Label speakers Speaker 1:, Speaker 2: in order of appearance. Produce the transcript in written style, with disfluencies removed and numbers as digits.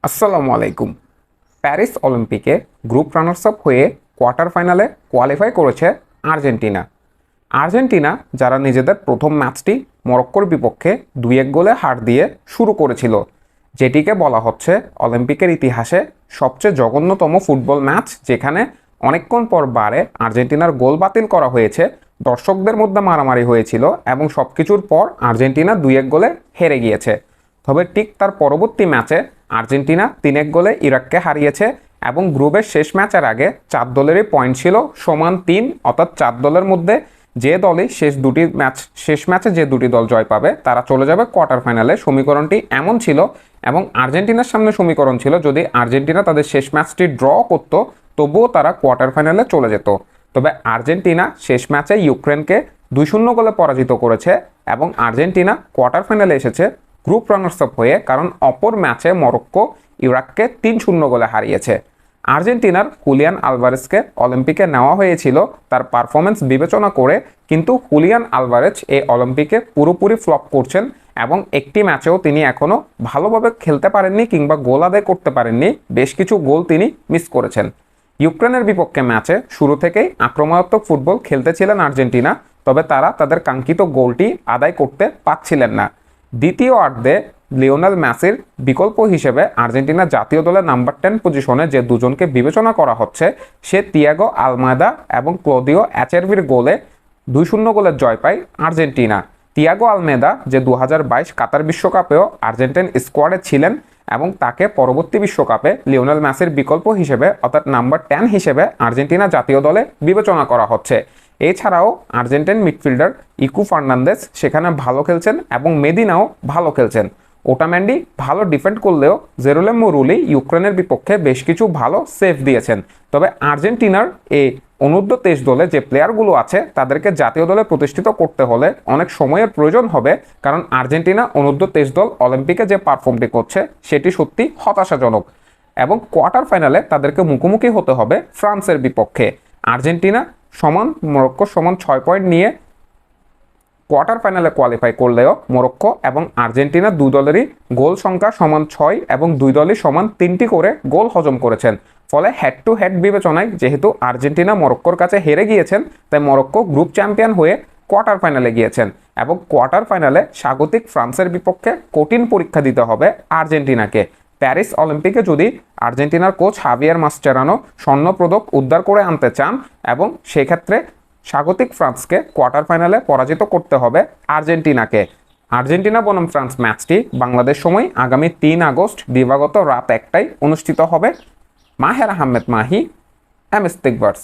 Speaker 1: আসসালামু আলাইকুম। প্যারিস অলিম্পিকে গ্রুপ রানার্স আপ হয়ে কোয়ার্টার ফাইনালে কোয়ালিফাই করেছে আর্জেন্টিনা। আর্জেন্টিনা যারা নিজেদের প্রথম ম্যাচটি মরক্কোর বিপক্ষে 2-1 গোলে হার দিয়ে শুরু করেছিল, যেটিকে বলা হচ্ছে অলিম্পিকের ইতিহাসে সবচেয়ে জঘন্যতম ফুটবল ম্যাচ, যেখানে অনেকক্ষণ পর বারে আর্জেন্টিনার গোল বাতিল করা হয়েছে, দর্শকদের মধ্যে মারামারি হয়েছিল এবং সব কিছুর পর আর্জেন্টিনা 2-1 গোলে হেরে গিয়েছে। তবে ঠিক তার পরবর্তী ম্যাচে আর্জেন্টিনা 3-1 গোলে ইরাককে হারিয়েছে এবং গ্রুপের শেষ ম্যাচের আগে 4 দলেরই পয়েন্ট ছিল সমান 3, অর্থাৎ 4 দলের মধ্যে যে দলই শেষ ম্যাচে যে দুটি দল জয় পাবে তারা চলে যাবে কোয়ার্টার ফাইনালে। সমীকরণটি এমন ছিল এবং আর্জেন্টিনার সামনে সমীকরণ ছিল যদি আর্জেন্টিনা তাদের শেষ ম্যাচটি ড্র করত তবুও তারা কোয়ার্টার ফাইনালে চলে যেত। তবে আর্জেন্টিনা শেষ ম্যাচে ইউক্রেনকে 2-0 গোলে পরাজিত করেছে এবং আর্জেন্টিনা কোয়ার্টার ফাইনালে এসেছে গ্রুপ রানার্স আপ হয়ে, কারণ অপর ম্যাচে মরক্কো ইরাককে 3-0 গোলে হারিয়েছে। আর্জেন্টিনার হুলিয়ান আলভারেজকে অলিম্পিকে নেওয়া হয়েছিল তার পারফরমেন্স বিবেচনা করে, কিন্তু হুলিয়ান আলভারেজ এই অলিম্পিকে পুরোপুরি ফ্লপ করছেন এবং একটি ম্যাচেও তিনি এখনও ভালোভাবে খেলতে পারেননি কিংবা গোল আদায় করতে পারেননি, বেশ কিছু গোল তিনি মিস করেছেন। ইউক্রেনের বিপক্ষে ম্যাচে শুরু থেকেই আক্রমণাত্মক ফুটবল খেলতেছিলেন আর্জেন্টিনা, তবে তারা তাদের কাঙ্ক্ষিত গোলটি আদায় করতে পারছিলেন না। দ্বিতীয় অর্ধে লিওনেল মেসির বিকল্প হিসেবে আর্জেন্টিনা জাতীয় দলের নাম্বার 10 পজিশনে যে দুজনকে বিবেচনা করা হচ্ছে, সে তিয়াগো আলমাদা এবং ক্লদিও অ্যাচেরভির গোলে 2-0 গোলের জয় পায় আর্জেন্টিনা। তিয়াগো আলমেদা যে 2022 কাতার বিশ্বকাপেও আর্জেন্টিন স্কোয়াডে ছিলেন এবং তাকে পরবর্তী বিশ্বকাপে লিওনেল মেসির বিকল্প হিসেবে অর্থাৎ নাম্বার 10 হিসেবে আর্জেন্টিনা জাতীয় দলে বিবেচনা করা হচ্ছে। এছাড়াও আর্জেন্টিন মিডফিল্ডার ইকু ফার্নান্দেস সেখানে ভালো খেলছেন এবং মেদিনাও ভালো খেলছেন। ওটাম্যান্ডি ভালো ডিফেন্ড করলেও জেরুলেম মুরুলি ইউক্রেনের বিপক্ষে বেশ কিছু ভালো সেভ দিয়েছেন। তবে আর্জেন্টিনার এই অনূর্ধ্ব 23 দলে যে প্লেয়ারগুলো আছে তাদেরকে জাতীয় দলে প্রতিষ্ঠিত করতে হলে অনেক সময়ের প্রয়োজন হবে, কারণ আর্জেন্টিনা অনূর্ধ্ব 23 দল অলিম্পিকে যে পারফর্মটি করছে সেটি সত্যি হতাশাজনক এবং কোয়ার্টার ফাইনালে তাদেরকে মুখোমুখি হতে হবে ফ্রান্সের বিপক্ষে। আর্জেন্টিনা সমান মরক্কো সমান 6 পয়েন্ট নিয়ে কোয়ার্টার ফাইনালে কোয়ালিফাই করলেও মরক্কো এবং আর্জেন্টিনা দুই দলেরই গোল সংখ্যা সমান 6 এবং দুই দলই সমান 3টি করে গোল হজম করেছেন। ফলে হেড টু হেড বিবেচনায় যেহেতু আর্জেন্টিনা মরক্কোর কাছে হেরে গিয়েছেন, তাই মরক্কো গ্রুপ চ্যাম্পিয়ন হয়ে কোয়ার্টার ফাইনালে গিয়েছেন এবং কোয়ার্টার ফাইনালে স্বাগতিক ফ্রান্সের বিপক্ষে কঠিন পরীক্ষা দিতে হবে আর্জেন্টিনাকে। প্যারিস অলিম্পিকে যদি আর্জেন্টিনার কোচ হাভিয়ার মাসচেরানো স্বর্ণপদক উদ্ধার করে আনতে চান এবং সেক্ষেত্রে স্বাগতিক ফ্রান্সকে কোয়ার্টার ফাইনালে পরাজিত করতে হবে আর্জেন্টিনাকে। আর্জেন্টিনা বনাম ফ্রান্স ম্যাচটি বাংলাদেশ সময় আগামী 3 আগস্ট দিবাগত রাত 1টায় অনুষ্ঠিত হবে। মাহের আহমেদ মাহি, এমএস টিকবার্স।